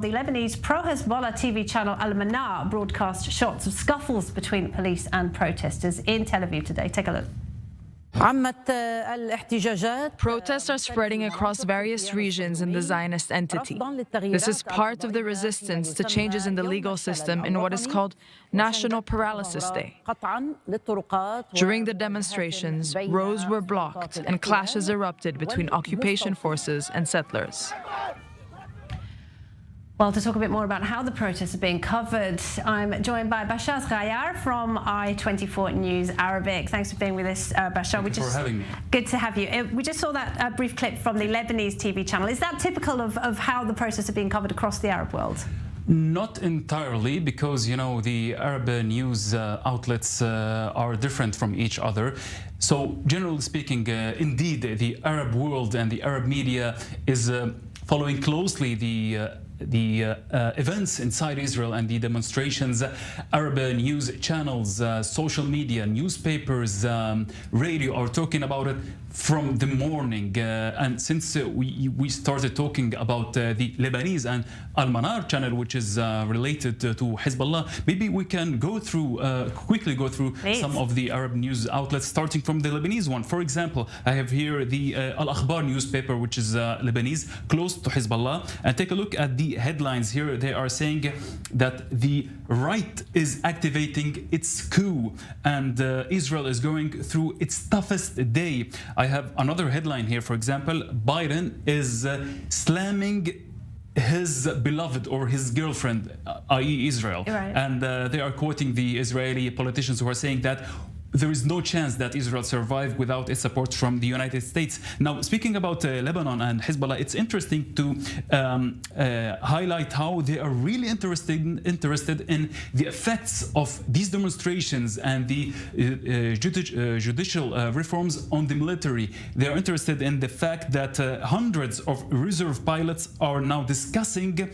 The Lebanese pro-Hezbollah TV channel Al-Manar broadcast shots of scuffles between police and protesters in Tel Aviv today. Take a look. Protests are spreading across various regions in the Zionist entity. This is part of the resistance to changes in the legal system in what is called National Paralysis Day. During the demonstrations, roads were blocked and clashes erupted between occupation forces and settlers. Well, to talk a bit more about how the protests are being covered, I'm joined by Bashar Zghayyar from I24 News Arabic. Thanks for being with us, Bashar. Thank you for having me. Good to have you. We just saw that brief clip from the Lebanese TV channel. Is that typical of how the protests are being covered across the Arab world? Not entirely, because, you know, the Arab news outlets are different from each other. So, generally speaking, indeed, the Arab world and the Arab media is following closely the events inside Israel and the demonstrations. Arab news channels, social media, newspapers, radio are talking about it from the morning. And since we started talking about the Lebanese and Al-Manar channel, which is related to Hezbollah, maybe we can go through, quickly go through some of the Arab news outlets, starting from the Lebanese one. For example, I have here the Al-Akhbar newspaper, which is Lebanese, close to Hezbollah. And take a look at the headlines here. They are saying that the right is activating its coup and Israel is going through its toughest day. I have another headline here. For example, Biden is slamming his beloved or his girlfriend, i.e. Israel. Right. And they are quoting the Israeli politicians who are saying that there is no chance that Israel survive without its support from the United States. Now, speaking about Lebanon and Hezbollah, it's interesting to highlight how they are really interested in the effects of these demonstrations and the judicial reforms on the military. They are interested in the fact that hundreds of reserve pilots are now discussing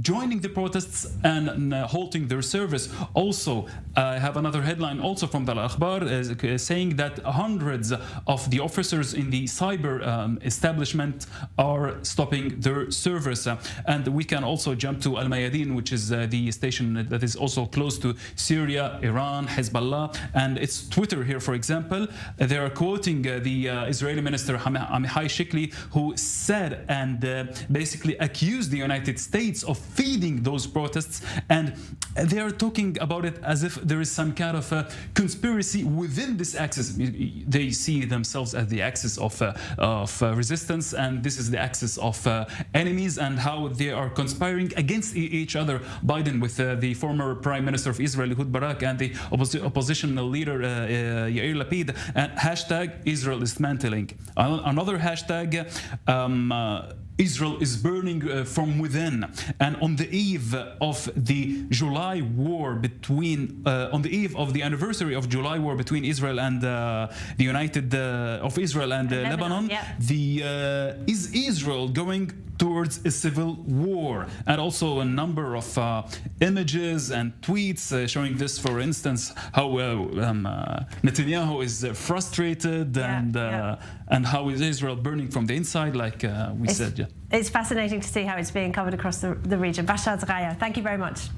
joining the protests and halting their service. Also, I have another headline also from the Al-Akhbar saying that hundreds of the officers in the cyber establishment are stopping their service. And we can also jump to Al-Mayadeen, which is the station that is also close to Syria, Iran, Hezbollah, and its Twitter here, for example. They are quoting the Israeli minister Amihai Shikli, who said and basically accused the United States of feeding those protests, and they are talking about it as if there is some kind of a conspiracy within this axis. They see themselves as the axis of resistance, and this is the axis of enemies, and how they are conspiring against each other. Biden with the former Prime Minister of Israel, Ehud Barak, and the oppositional leader Yair Lapid, and hashtag Israel dismantling. Another hashtag, Israel is burning from within. And on the eve of the July war between, on the eve of the anniversary of July war between Israel and the United of Israel and Lebanon, yeah. Is Israel going towards a civil war? And also a number of images and tweets showing this. For instance, how Netanyahu is frustrated, yeah, and how is Israel burning from the inside, like we said. Yeah. It's fascinating to see how it's being covered across the region. Bashar Zghayyar, thank you very much.